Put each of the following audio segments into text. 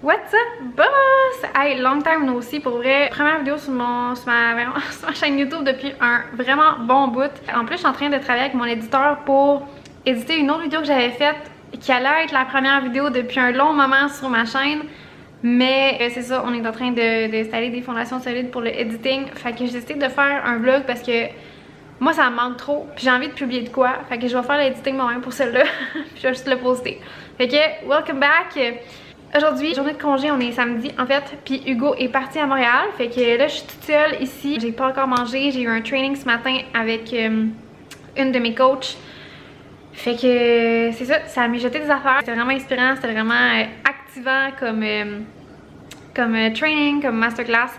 What's up, boss? Hey, long time no see, pour vrai. Première vidéo sur ma chaîne YouTube depuis un vraiment bon bout. En plus, je suis en train de travailler avec mon éditeur pour éditer une autre vidéo que j'avais faite qui allait être la première vidéo depuis un long moment sur ma chaîne. Mais c'est ça, on est en train d'installer des fondations solides pour le editing. Fait que j'ai décidé de faire un vlog parce que moi ça me manque trop. Puis j'ai envie de publier de quoi. Fait que je vais faire l'editing moi-même pour celle-là. Puis je vais juste le poster. Fait que, welcome back! Aujourd'hui, journée de congé, on est samedi en fait, puis Hugo est parti à Montréal, fait que là je suis toute seule ici, j'ai pas encore mangé, j'ai eu un training ce matin avec une de mes coachs, fait que c'est ça, ça m'a jeté des affaires, c'était vraiment inspirant, c'était vraiment activant comme training, comme masterclass.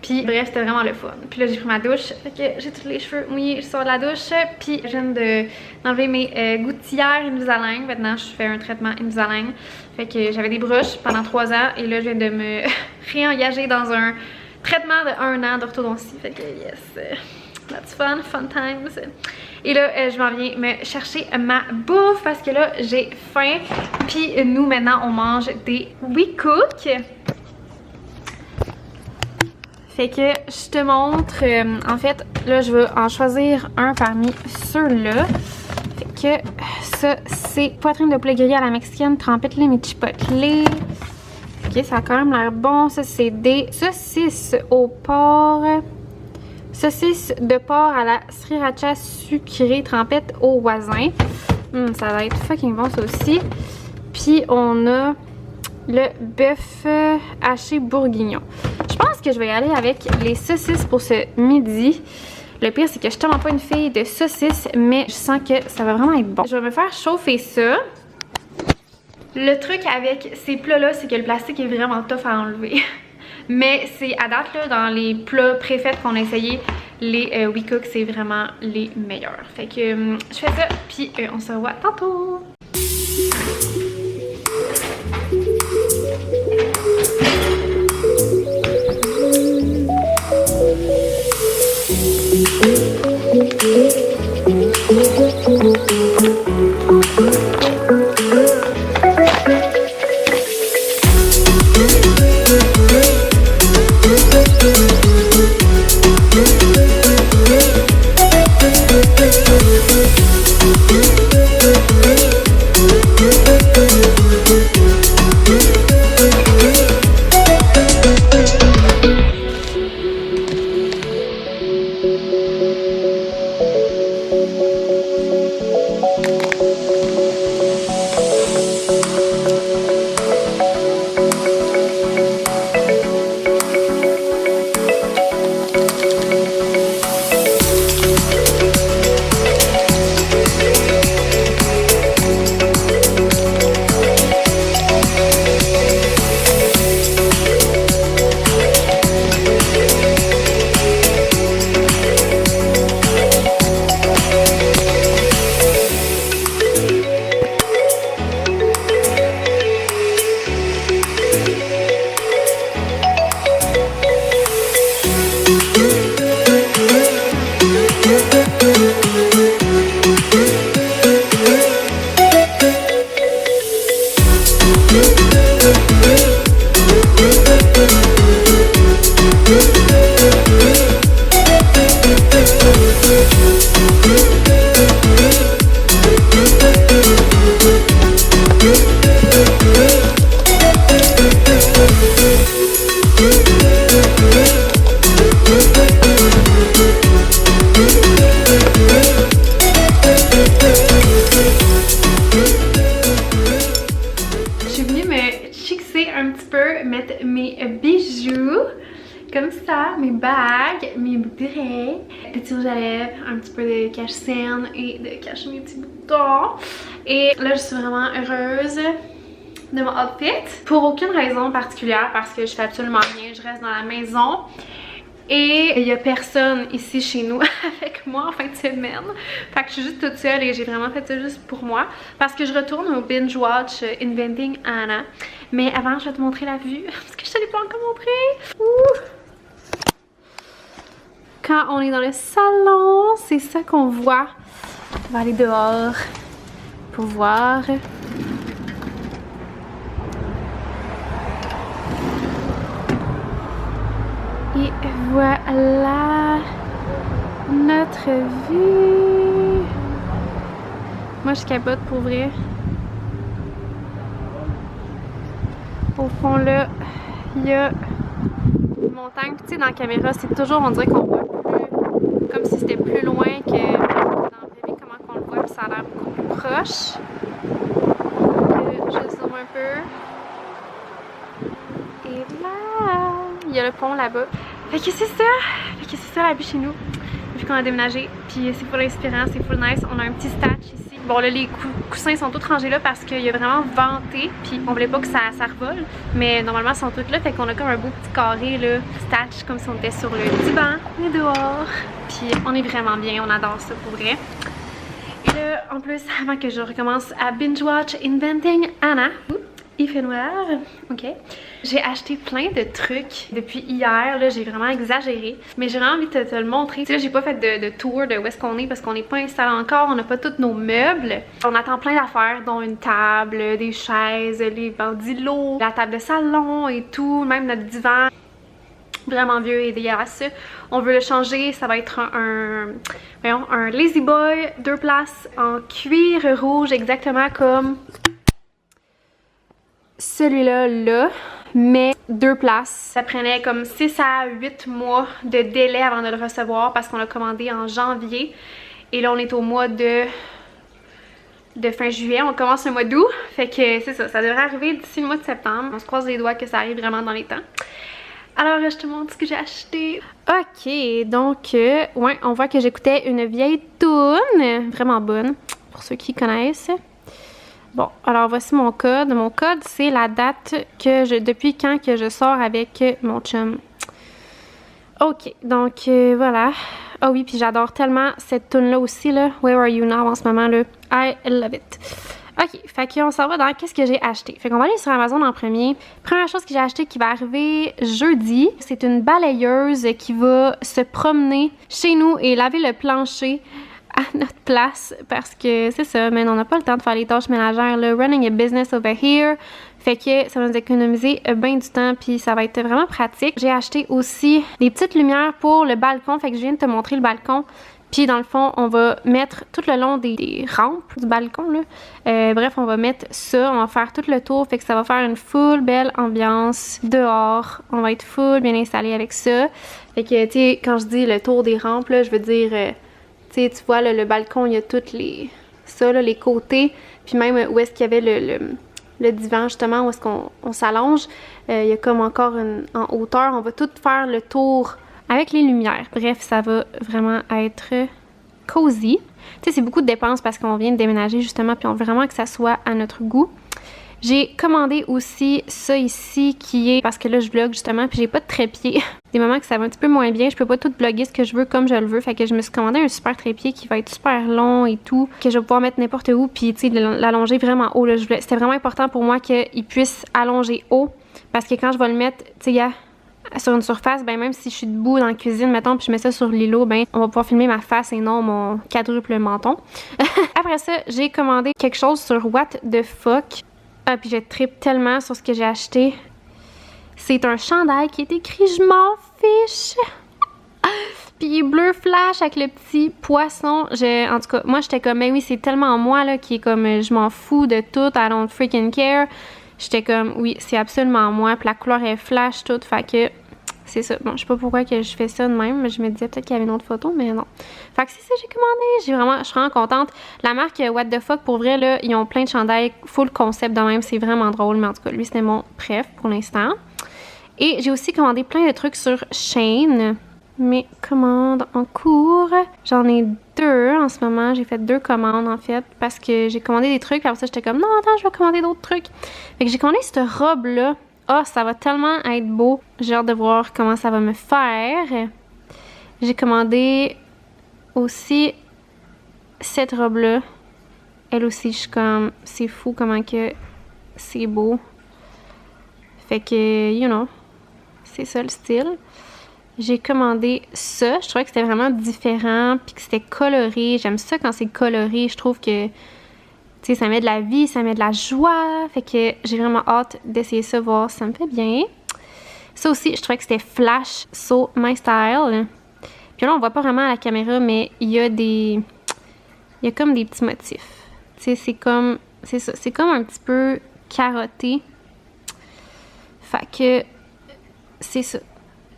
Puis bref, c'était vraiment le fun. Puis là, j'ai pris ma douche. Fait que j'ai tous les cheveux mouillés, je sors de la douche. Puis je viens d'enlever mes gouttières Invisalign. Maintenant, je fais un traitement Invisalign. Fait que j'avais des broches pendant 3 ans. Et là, je viens de me réengager dans un traitement de 1 an d'orthodontie. Fait que yes, that's fun, fun times. Et là, je m'en viens me chercher ma bouffe parce que là, j'ai faim. Puis nous, maintenant, on mange des WeCook. Fait que je te montre, en fait, là je vais en choisir un parmi ceux-là. Fait que ça, c'est poitrine de poulet grillée à la mexicaine, trempette mais chipotle. Ok, ça a quand même l'air bon. Ça, c'est des saucisses au porc. Saucisses de porc à la sriracha sucrée, trempette au voisin. Ça va être fucking bon ça aussi. Puis on a le bœuf haché bourguignon. Je pense que je vais y aller avec les saucisses pour ce midi. Le pire, c'est que je suis tellement pas une fille de saucisses, mais je sens que ça va vraiment être bon. Je vais me faire chauffer ça. Le truc avec ces plats-là, c'est que le plastique est vraiment tough à enlever. Mais c'est à date, là, dans les plats préfets qu'on a essayé, les WeCook, c'est vraiment les meilleurs. Fait que je fais ça, puis on se revoit tantôt. Mettre mes bijoux comme ça, mes bagues, mes boutons, petit rouge à lèvres, un petit peu de cache-cerne et de cacher mes petits boutons. Et là je suis vraiment heureuse de mon outfit pour aucune raison particulière parce que je fais absolument rien, je reste dans la maison. Et il n'y a personne ici chez nous avec moi en fin de semaine. Fait que je suis juste toute seule et j'ai vraiment fait ça juste pour moi. Parce que je retourne au binge watch Inventing Anna. Mais avant, je vais te montrer la vue. Parce que je te l'ai pas encore montré. Ouh. Quand on est dans le salon, c'est ça qu'on voit. On va aller dehors pour voir. Et voilà notre vue. Moi, je capote pour vrai. Au fond, là, il y a une montagne. Tu sais, dans la caméra, c'est toujours, on dirait qu'on voit plus, comme si c'était plus loin que dans la vraie vie, comment qu'on le voit, puis ça a l'air beaucoup plus proche. Donc, je zoome un peu. Et là, il y a le pont là-bas. Fait que c'est ça! Fait que c'est ça la vie chez nous. Vu qu'on a déménagé, puis c'est full inspirant, c'est full nice. On a un petit statch ici. Bon là, les coussins sont tous rangés là parce qu'il y a vraiment venté, puis on voulait pas que ça revole. Mais normalement, ils sont tous là, fait qu'on a comme un beau petit carré là, statch, comme si on était sur le divan, on est dehors. Puis on est vraiment bien, on adore ça pour vrai. Et là, en plus, avant que je recommence à binge-watch Inventing Anna, il fait noir, ok. J'ai acheté plein de trucs depuis hier, là j'ai vraiment exagéré. Mais j'ai vraiment envie de te le montrer. Tu sais, là j'ai pas fait de tour de où est-ce qu'on est parce qu'on n'est pas installé encore, on n'a pas tous nos meubles. On attend plein d'affaires, dont une table, des chaises, les bandilos, la table de salon et tout, même notre divan. Vraiment vieux et dégueulasse. On veut le changer, ça va être un Lazy Boy 2 places en cuir rouge, exactement comme celui-là, là, mais 2 places. Ça prenait comme 6 à 8 mois de délai avant de le recevoir parce qu'on l'a commandé en janvier. Et là, on est au mois de fin juillet. On commence le mois d'août. Fait que c'est ça, ça devrait arriver d'ici le mois de septembre. On se croise les doigts que ça arrive vraiment dans les temps. Alors, je te montre ce que j'ai acheté. Ok, donc, ouais, on voit que j'écoutais une vieille toune, vraiment bonne, pour ceux qui connaissent. Bon, alors voici mon code. Mon code, c'est la date depuis quand que je sors avec mon chum. Ok, donc voilà. Ah oui, puis j'adore tellement cette tune-là aussi, là. Where Are You Now en ce moment, là. I love it. Ok, fait qu'on s'en va dans qu'est-ce que j'ai acheté. Fait qu'on va aller sur Amazon en premier. Première chose que j'ai acheté qui va arriver jeudi, c'est une balayeuse qui va se promener chez nous et laver le plancher à notre place parce que c'est ça, mais on n'a pas le temps de faire les tâches ménagères, là. Running a business over here. Fait que ça va nous économiser bien du temps puis ça va être vraiment pratique. J'ai acheté aussi des petites lumières pour le balcon. Fait que je viens de te montrer le balcon. Puis dans le fond, on va mettre tout le long des rampes du balcon, là. Bref, on va mettre ça, on va faire tout le tour. Fait que ça va faire une full belle ambiance dehors. On va être full bien installé avec ça. Fait que, tu sais, quand je dis le tour des rampes, là, je veux dire... tu vois, là, le balcon, il y a toutes les côtés. Puis même où est-ce qu'il y avait le divan, justement, où est-ce qu'on s'allonge. Il y a comme encore en hauteur. On va tout faire le tour avec les lumières. Bref, ça va vraiment être cosy. Tu sais, c'est beaucoup de dépenses parce qu'on vient de déménager, justement, puis on veut vraiment que ça soit à notre goût. J'ai commandé aussi ça ici qui est, parce que là je vlog justement puis j'ai pas de trépied. Des moments que ça va un petit peu moins bien, je peux pas tout vlogger ce que je veux comme je le veux. Fait que je me suis commandé un super trépied qui va être super long et tout, que je vais pouvoir mettre n'importe où puis tu sais l'allonger vraiment haut là. C'était vraiment important pour moi qu'il puisse allonger haut parce que quand je vais le mettre, tu sais, sur une surface, ben même si je suis debout dans la cuisine, mettons, puis je mets ça sur l'îlot, ben on va pouvoir filmer ma face et non mon quadruple menton. Après ça, j'ai commandé quelque chose sur What the Fuck. Ah, puis je trippe tellement sur ce que j'ai acheté. C'est un chandail qui est écrit « Je m'en fiche ». Puis il est bleu flash avec le petit poisson. En tout cas, moi j'étais comme, mais oui, c'est tellement moi là qui est comme, je m'en fous de tout, I don't freaking care. J'étais comme, oui, c'est absolument moi. Puis la couleur est flash, tout. Fait que c'est ça. Bon, je sais pas pourquoi que je fais ça de même. Je me disais peut-être qu'il y avait une autre photo, mais non. Fait que c'est ça que j'ai commandé. Je suis vraiment contente. La marque What the Fuck, pour vrai, là, ils ont plein de chandails full concept de même. C'est vraiment drôle. Mais en tout cas, lui, c'était mon préf pour l'instant. Et j'ai aussi commandé plein de trucs sur Shein. Mes commandes en cours. J'en ai 2 en ce moment. J'ai fait 2 commandes en fait parce que j'ai commandé des trucs. Après ça, j'étais comme non, attends, je vais commander d'autres trucs. Fait que j'ai commandé cette robe-là. Ah, oh, ça va tellement être beau. J'ai hâte de voir comment ça va me faire. J'ai commandé aussi cette robe-là. Elle aussi, je suis comme, c'est fou comment que c'est beau. Fait que, you know, c'est ça le style. J'ai commandé ça. Je trouvais que c'était vraiment différent puis que c'était coloré. J'aime ça quand c'est coloré. Je trouve que, tu sais, ça met de la vie, ça met de la joie. Fait que j'ai vraiment hâte d'essayer ça, voir si ça me fait bien. Ça aussi, je trouvais que c'était flash, so my style. Puis là, on voit pas vraiment à la caméra, mais il y a comme des petits motifs. Tu sais, c'est ça, c'est comme un petit peu carotté. Fait que, c'est ça.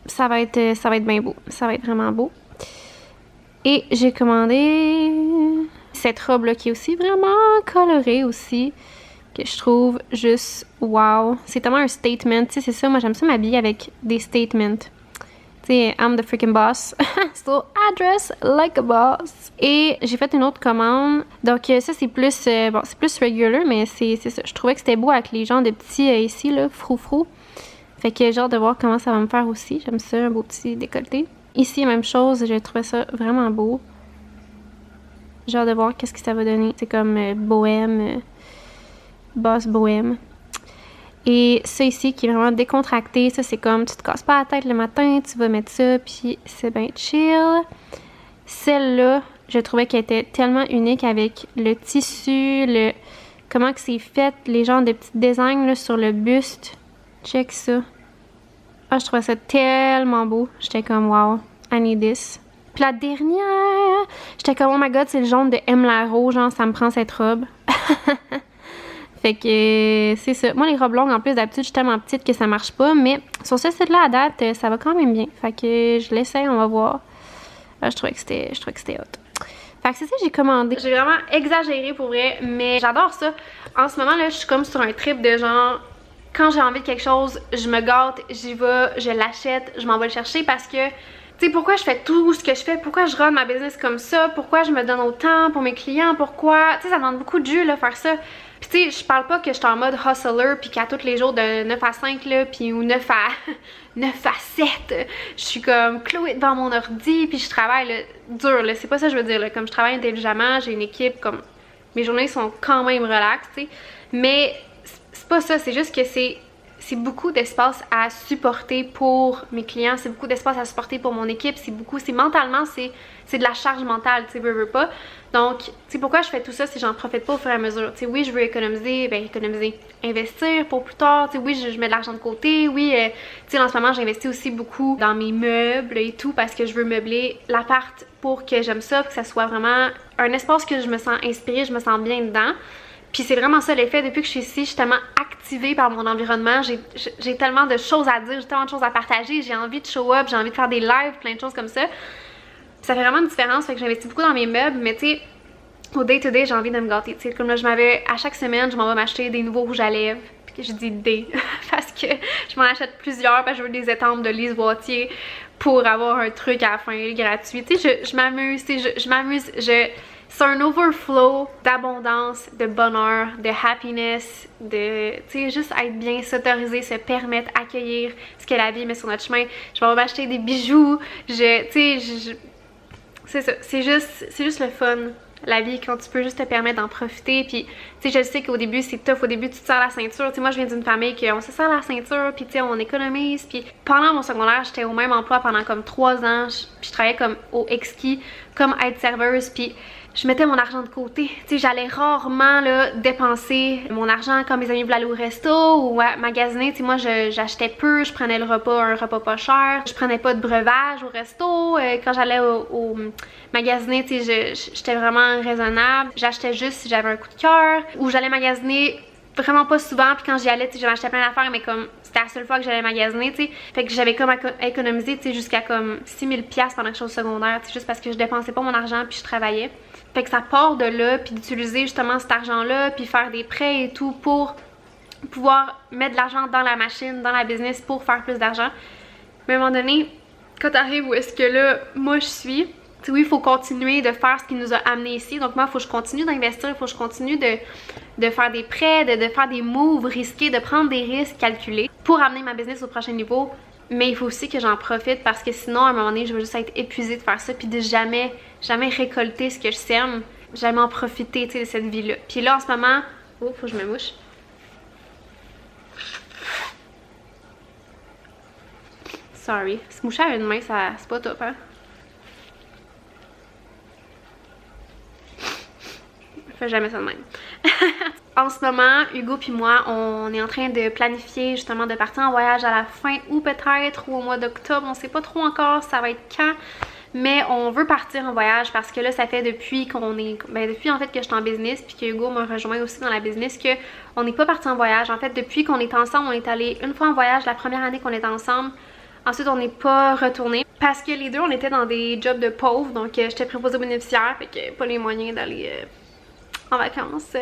Ça va être bien beau. Ça va être vraiment beau. Et j'ai commandé cette robe-là qui est aussi vraiment colorée aussi. Que je trouve juste wow. C'est tellement un statement. Tu sais, c'est ça. Moi, j'aime ça m'habiller avec des statements. Tu sais, I'm the freaking boss. So, I dress like a boss. Et j'ai fait une autre commande. Donc, ça, c'est plus, bon, c'est plus regular, mais c'est ça. Je trouvais que c'était beau avec les genres de petits ici, là, frou-frou. Fait que j'ai hâte de voir comment ça va me faire aussi. J'aime ça, un beau petit décolleté. Ici, même chose, j'ai trouvé ça vraiment beau. J'ai hâte de voir qu'est-ce que ça va donner. C'est comme bohème, boss bohème. Et ça ici qui est vraiment décontracté, ça c'est comme tu te casses pas la tête le matin, tu vas mettre ça, puis c'est bien chill. Celle-là, je trouvais qu'elle était tellement unique avec le tissu, comment que c'est fait, les genres de petits designs là, sur le buste. Check ça. Ah, je trouvais ça tellement beau. J'étais comme, wow, I need this. Puis la dernière, j'étais comme, oh my god, c'est le jaune de M. Laro, genre, ça me prend cette robe. Fait que c'est ça. Moi, les robes longues, en plus, d'habitude, je suis tellement petite que ça marche pas. Mais sur ce site-là, à date, ça va quand même bien. Fait que je l'essaye, on va voir. Je trouvais que c'était hot. Fait que c'est ça que j'ai commandé. J'ai vraiment exagéré pour vrai, mais j'adore ça. En ce moment, là, je suis comme sur un trip de genre... Quand j'ai envie de quelque chose, je me gâte, j'y vais, je l'achète, je m'en vais le chercher parce que, tu sais, pourquoi je fais tout ce que je fais, pourquoi je run ma business comme ça, pourquoi je me donne autant pour mes clients, pourquoi, tu sais, ça demande beaucoup de jus, là, faire ça. Puis tu sais, je parle pas que je suis en mode hustler, puis qu'à tous les jours de 9 à 5, là, puis ou 9 à 7, je suis comme clouée devant mon ordi, puis je travaille, là, dur, là, c'est pas ça que je veux dire, là, comme je travaille intelligemment, j'ai une équipe, comme, mes journées sont quand même relaxes, tu sais, mais... C'est pas ça, c'est juste que c'est beaucoup d'espace à supporter pour mes clients, c'est beaucoup d'espace à supporter pour mon équipe, c'est mentalement, c'est de la charge mentale, tu sais, veux pas. Donc, tu sais, pourquoi je fais tout ça si j'en profite pas au fur et à mesure? Tu sais, oui, je veux économiser, investir pour plus tard, tu sais, oui, je mets de l'argent de côté, oui, tu sais, en ce moment, j'investis aussi beaucoup dans mes meubles et tout parce que je veux meubler l'appart pour que j'aime ça, pour que ça soit vraiment un espace que je me sens inspirée, je me sens bien dedans. Puis c'est vraiment ça l'effet, depuis que je suis ici, je suis tellement activée par mon environnement, j'ai tellement de choses à dire, j'ai tellement de choses à partager, j'ai envie de show up, j'ai envie de faire des lives, plein de choses comme ça. Ça fait vraiment une différence, fait que j'investis beaucoup dans mes meubles, mais tu sais, au day-to-day, j'ai envie de me gâter, tu sais, comme là, à chaque semaine, je m'en vais m'acheter des nouveaux rouges à lèvres, puis je dis des, parce que je m'en achète plusieurs, parce que je veux des étampes de Lise Boîtier pour avoir un truc à la fin gratuit, tu sais, je m'amuse, tu sais, je m'amuse, c'est un overflow d'abondance, de bonheur, de happiness, de, tu sais, juste être bien, s'autoriser, se permettre, accueillir ce que la vie met sur notre chemin. Je vais m'acheter des bijoux, tu sais, c'est ça, c'est juste le fun, la vie, quand tu peux juste te permettre d'en profiter. Puis, tu sais, je sais qu'au début, c'est tough, au début, tu te serres la ceinture. Tu sais, moi, je viens d'une famille qu'on se serre la ceinture, puis tu sais, on économise. Puis pendant mon secondaire, j'étais au même emploi pendant comme 3 ans, puis je travaillais comme au exquis, comme aide serveuse, puis je mettais mon argent de côté. Tu sais, j'allais rarement là, dépenser mon argent quand mes amis voulaient aller au resto ou magasiner. Tu sais, moi, j'achetais peu, je prenais un repas pas cher. Je prenais pas de breuvage au resto. Quand j'allais au magasiner, tu sais, j'étais vraiment raisonnable. J'achetais juste si j'avais un coup de cœur. Ou j'allais magasiner vraiment pas souvent. Puis quand j'y allais, tu sais, je m'achetais plein d'affaires, mais comme c'était la seule fois que j'allais magasiner, tu sais. Fait que j'avais comme économisé, tu sais, jusqu'à comme 6000$ pendant que je suis au secondaire, tu sais, juste parce que je dépensais pas mon argent puis je travaillais. Fait que ça part de là, puis d'utiliser justement cet argent-là, puis faire des prêts et tout pour pouvoir mettre de l'argent dans la machine, dans la business pour faire plus d'argent. Mais à un moment donné, quand t'arrives où est-ce que là, moi je suis, tu sais, oui, il faut continuer de faire ce qui nous a amené ici. Donc moi, il faut que je continue d'investir, il faut que je continue de faire des prêts, de faire des moves risqués, de prendre des risques calculés pour amener ma business au prochain niveau. Mais il faut aussi que j'en profite parce que sinon, à un moment donné, je vais juste être épuisée de faire ça puis de jamais récolter ce que je sème, jamais en profiter, tu sais, de cette vie-là. Puis là, en ce moment, oh, faut que je me mouche. Sorry, se moucher à une main, c'est pas top, hein? Fais jamais ça de même. en ce moment, Hugo puis moi, on est en train de planifier justement de partir en voyage à la fin ou peut-être ou au mois d'octobre. On sait pas trop encore ça va être quand. Mais on veut partir en voyage parce que là, ça fait depuis qu'on est... Ben depuis en fait que je suis en business puis que Hugo m'a rejoint aussi dans la business que on n'est pas parti en voyage. En fait, depuis qu'on est ensemble, on est allé une fois en voyage la première année qu'on était ensemble. Ensuite, on n'est pas retourné parce que les deux, on était dans des jobs de pauvres. Donc, j'étais préposée aux bénéficiaires, fait que pas les moyens d'aller en vacances.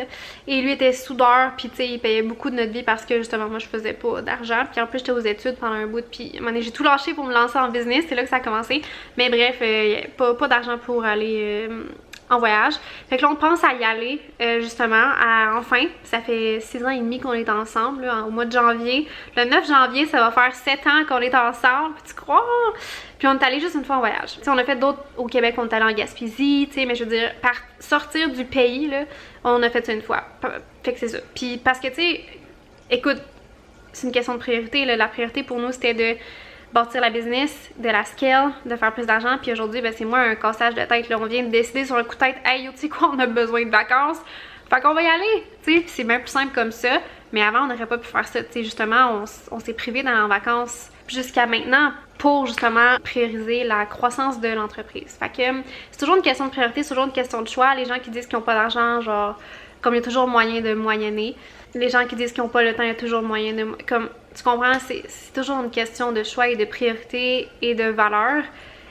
Et lui était soudeur, puis tu sais, il payait beaucoup de notre vie parce que justement, moi, je faisais pas d'argent. Puis en plus, j'étais aux études pendant un bout, puis à un moment donné, j'ai tout lâché pour me lancer en business. C'est là que ça a commencé. Mais bref, pas d'argent pour aller en voyage. Fait que là, on pense à y aller, justement, enfin. Ça fait 6 ans et demi qu'on est ensemble, là, au mois de janvier. Le 9 janvier, ça va faire 7 ans qu'on est ensemble, tu crois? Puis on est allé juste une fois en voyage. T'sais, on a fait d'autres au Québec, on est allé en Gaspésie, tu sais, mais je veux dire, sortir du pays, là, on a fait ça une fois. Fait que c'est ça. Puis parce que, tu sais, écoute, c'est une question de priorité, là. La priorité pour nous, c'était de bâtir la business, de la scale, de faire plus d'argent. Puis aujourd'hui, ben, c'est moi un cassage de tête. Là. On vient de décider sur un coup de tête, hey, tu sais quoi, on a besoin de vacances. Fait qu'on va y aller, tu sais. C'est bien plus simple comme ça. Mais avant, on n'aurait pas pu faire ça. Tu sais, justement, on s'est privé d'aller en vacances jusqu'à maintenant pour justement prioriser la croissance de l'entreprise. Fait que c'est toujours une question de priorité, c'est toujours une question de choix. Les gens qui disent qu'ils n'ont pas d'argent, genre, comme il y a toujours moyen de moyenner. Les gens qui disent qu'ils n'ont pas le temps, il y a toujours moyen de... Comme, tu comprends, c'est toujours une question de choix et de priorité et de valeur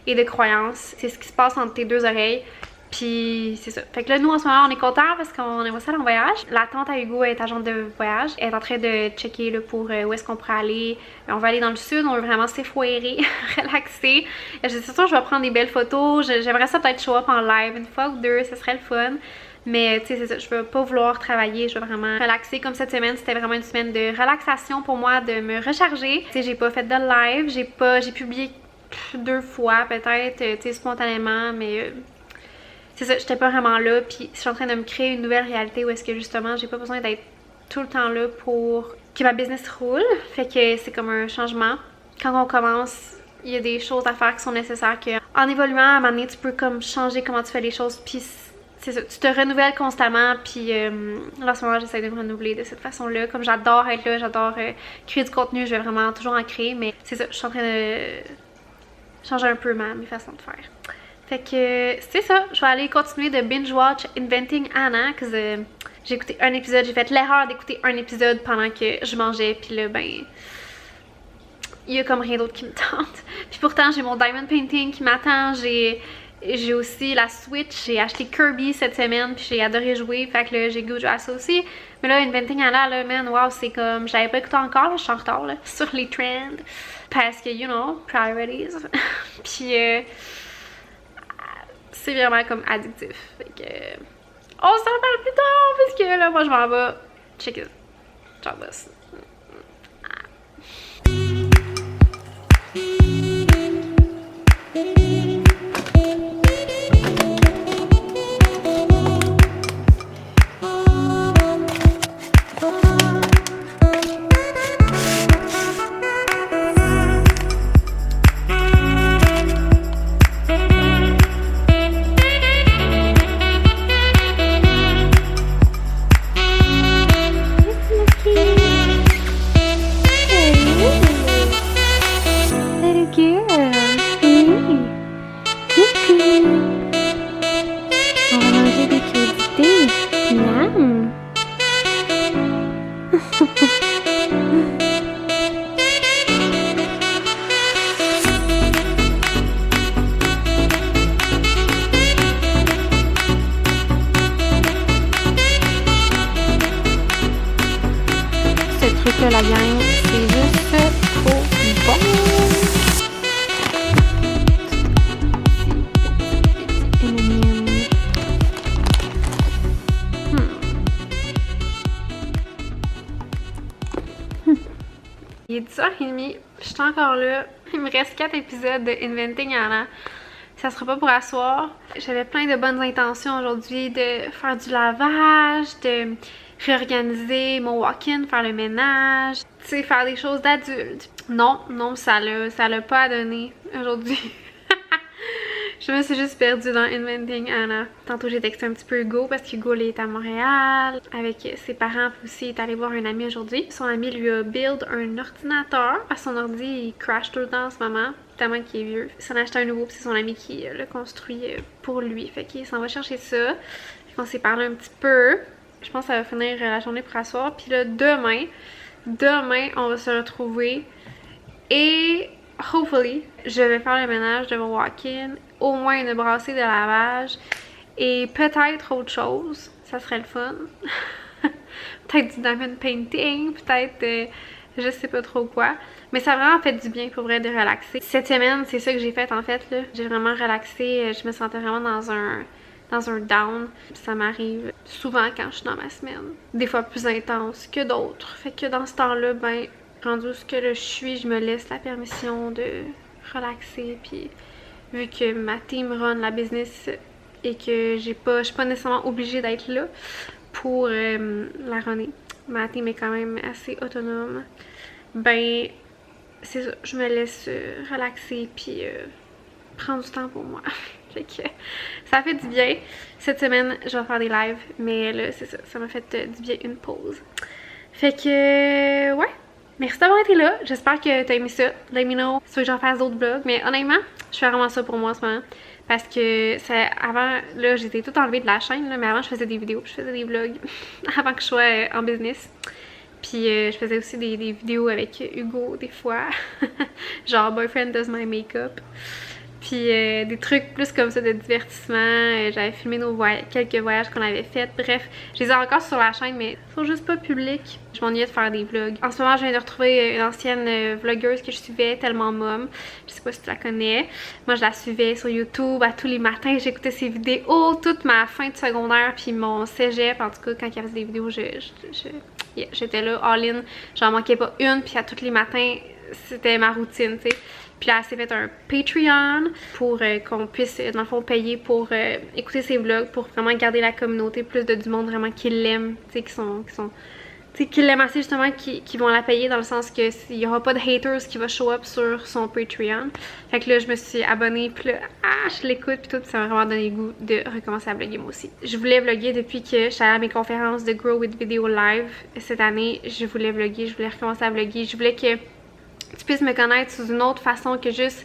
et de croyance. C'est ce qui se passe entre tes deux oreilles. Puis c'est ça. Fait que là, nous, en ce moment, on est contents parce qu'on aimerait ça aller en voyage. La tante à Hugo est agente de voyage. Elle est en train de checker là, pour où est-ce qu'on pourrait aller. On va aller dans le sud, on veut vraiment s'effoirer, relaxer. C'est sûr, je vais prendre des belles photos. J'aimerais ça peut-être show up en live une fois ou deux, ce serait le fun. Mais tu sais, c'est ça, je veux pas vouloir travailler, je veux vraiment relaxer. Comme cette semaine, c'était vraiment une semaine de relaxation pour moi, de me recharger. Tu sais, j'ai pas fait de live, j'ai publié 2 fois peut-être, tu sais, spontanément, mais c'est ça, j'étais pas vraiment là. Puis je suis en train de me créer une nouvelle réalité où est-ce que justement, j'ai pas besoin d'être tout le temps là pour que ma business roule. Fait que c'est comme un changement. Quand on commence, il y a des choses à faire qui sont nécessaires, que en évoluant, à un moment donné, tu peux comme changer comment tu fais les choses, puis c'est ça, tu te renouvelles constamment, puis là en ce moment j'essaie de me renouveler de cette façon-là. Comme j'adore être là, j'adore créer du contenu, je vais vraiment toujours en créer, mais c'est ça, je suis en train de changer un peu mes façons de faire. Fait que c'est ça, je vais aller continuer de binge-watch Inventing Anna, parce que j'ai écouté un épisode, j'ai fait l'erreur d'écouter un épisode pendant que je mangeais, puis là ben... il y a comme rien d'autre qui me tente. Puis pourtant j'ai mon diamond painting qui m'attend, j'ai aussi la Switch, j'ai acheté Kirby cette semaine, puis j'ai adoré jouer, fait que là j'ai goût de jouer à ça aussi. Mais là, Inventing Anna, là, man, wow, c'est comme, j'avais pas écouté encore, là, je suis en retard, là, sur les trends, parce que, you know, priorities. Puis, c'est vraiment comme addictif. Fait que, on s'en parle plus tard, parce que là, moi, je m'en vais checker. Ciao, boss. Que la gang, c'est juste trop bon. Il est 10h30, je suis encore là. Il me reste 4 épisodes de Inventing Anna. Ça sera pas pour asseoir. J'avais plein de bonnes intentions aujourd'hui de faire du lavage, de réorganiser mon walk-in, faire le ménage, tu sais, faire des choses d'adultes. Non, ça l'a pas donné aujourd'hui. Je me suis juste perdue dans Inventing Anna. Tantôt j'ai texté un petit peu Hugo parce qu'Hugo est à Montréal avec ses parents, puis aussi il est allé voir un ami aujourd'hui. Son ami lui a build un ordinateur parce que son ordi il crash tout le temps en ce moment, tellement qu'il est vieux. Il s'en a acheté un nouveau, puis c'est son ami qui l'a construit pour lui. Fait qu'il s'en va chercher ça. Fait qu'on s'est parlé un petit peu. Je pense que ça va finir la journée pour asseoir. Puis là, demain, on va se retrouver et hopefully, je vais faire le ménage de mon walk-in, au moins une brassée de lavage et peut-être autre chose. Ça serait le fun. Peut-être du diamond painting, peut-être je sais pas trop quoi. Mais ça a vraiment fait du bien pour vrai de relaxer. Cette semaine, c'est ça que j'ai fait en fait là. J'ai vraiment relaxé, je me sentais vraiment dans un down. Ça m'arrive souvent quand je suis dans ma semaine. Des fois plus intense que d'autres. Fait que dans ce temps-là, ben, rendu où ce que là, je suis, je me laisse la permission de relaxer. Puis vu que ma team run la business et que je suis pas nécessairement obligée d'être là pour la runner. Ma team est quand même assez autonome. Ben, c'est ça. Je me laisse relaxer puis prendre du temps pour moi. Fait que ça fait du bien. Cette semaine, je vais faire des lives, mais là, c'est ça. Ça m'a fait du bien une pause. Fait que, ouais. Merci d'avoir été là. J'espère que t'as aimé ça. Let me know si tu veux que j'en fasse d'autres vlogs. Mais honnêtement, je fais vraiment ça pour moi en ce moment. Parce que avant, là, j'étais tout enlevée de la chaîne, là, mais avant, je faisais des vidéos, je faisais des vlogs avant que je sois en business. Puis je faisais aussi des vidéos avec Hugo des fois. Genre Boyfriend Does My Makeup. Puis des trucs plus comme ça de divertissement. J'avais filmé quelques voyages qu'on avait fait. Bref, je les ai encore sur la chaîne, mais ils sont juste pas publics. Je m'ennuyais de faire des vlogs. En ce moment, je viens de retrouver une ancienne vlogueuse que je suivais, Tellement Mom. Je sais pas si tu la connais. Moi, je la suivais sur YouTube à tous les matins. J'écoutais ses vidéos toute ma fin de secondaire, puis mon cégep. En tout cas, quand il y avait des vidéos, j'étais là, all-in. J'en manquais pas une, puis à tous les matins, c'était ma routine, tu sais. Puis là, elle s'est fait un Patreon pour qu'on puisse, dans le fond, payer pour écouter ses vlogs, pour vraiment garder la communauté, plus de du monde vraiment qui l'aime, tu sais, qui l'aiment assez justement, qui vont la payer dans le sens que il y aura pas de haters qui va show up sur son Patreon. Fait que là, je me suis abonnée, puis là, je l'écoute, puis tout, ça m'a vraiment donné le goût de recommencer à vlogger moi aussi. Je voulais vlogger depuis que j'allais à mes conférences de Grow with Video Live cette année. Je voulais vlogger, je voulais recommencer à vlogger, je voulais que tu puisses me connaître sous une autre façon que juste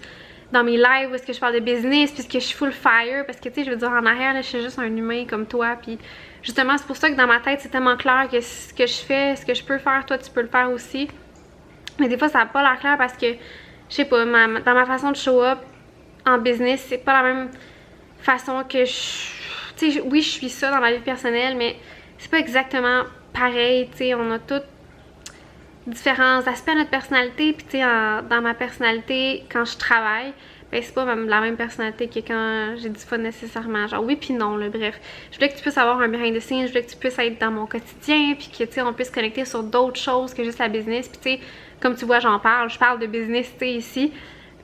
dans mes lives où est-ce que je parle de business, puisque je suis full fire, parce que tu sais, je veux dire, en arrière, là, je suis juste un humain comme toi, puis justement, c'est pour ça que dans ma tête, c'est tellement clair que ce que je fais, ce que je peux faire, toi, tu peux le faire aussi. Mais des fois, ça n'a pas l'air clair parce que, je sais pas, dans ma façon de show up en business, c'est pas la même façon que tu sais, oui, je suis ça dans ma vie personnelle, mais c'est pas exactement pareil, tu sais, on a toutes différents aspects de notre personnalité, puis tu sais, dans ma personnalité, quand je travaille, ben c'est pas la même personnalité que quand j'ai du fun nécessairement, genre oui puis non, là, bref. Je voulais que tu puisses avoir un behind the scenes, je voulais que tu puisses être dans mon quotidien, puis que tu sais, on puisse connecter sur d'autres choses que juste la business, puis tu sais, comme tu vois, je parle de business, tu sais, ici,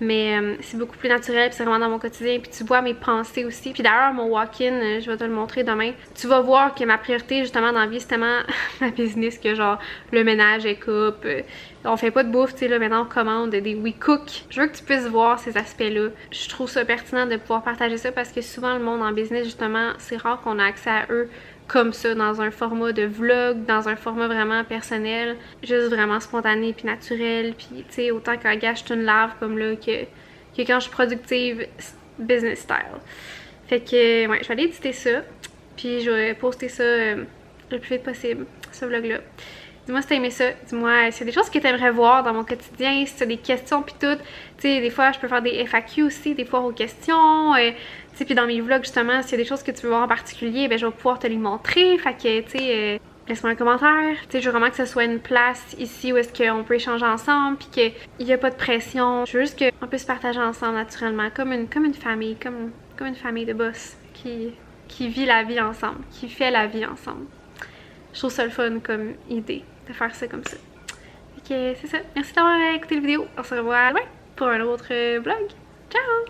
mais c'est beaucoup plus naturel, puis c'est vraiment dans mon quotidien, puis tu vois mes pensées aussi. Puis d'ailleurs, mon walk-in, je vais te le montrer demain, tu vas voir que ma priorité justement dans la vie, c'est tellement ma business que genre le ménage et coupe, on fait pas de bouffe, tu sais, là maintenant on commande des we cook. Je veux que tu puisses voir ces aspects-là. Je trouve ça pertinent de pouvoir partager ça parce que souvent le monde en business, justement, c'est rare qu'on a accès à eux comme ça, dans un format de vlog, dans un format vraiment personnel, juste vraiment spontané puis naturel, puis tu sais, autant qu'un gars je une lave comme là que quand je suis productive business style. Fait que ouais, je vais aller éditer ça, puis je vais poster ça le plus vite possible, ce vlog là. Dis-moi si t'as aimé ça, dis-moi s'il y a des choses que t'aimerais voir dans mon quotidien, si t'as des questions puis tout. Tu sais, des fois je peux faire des FAQ aussi, des fois aux questions. Tu sais, puis dans mes vlogs justement, s'il y a des choses que tu veux voir en particulier, ben je vais pouvoir te les montrer. Fait que, tu sais, laisse-moi un commentaire. Tu sais, je veux vraiment que ce soit une place ici où est-ce qu'on peut échanger ensemble, puis qu'il n'y a pas de pression. Je veux juste qu'on puisse partager ensemble naturellement, comme une famille, comme une famille de boss qui vit la vie ensemble, qui fait la vie ensemble. Je trouve ça le fun comme idée de faire ça comme ça. Fait que c'est ça. Merci d'avoir écouté la vidéo. On se revoit demain pour un autre vlog. Ciao!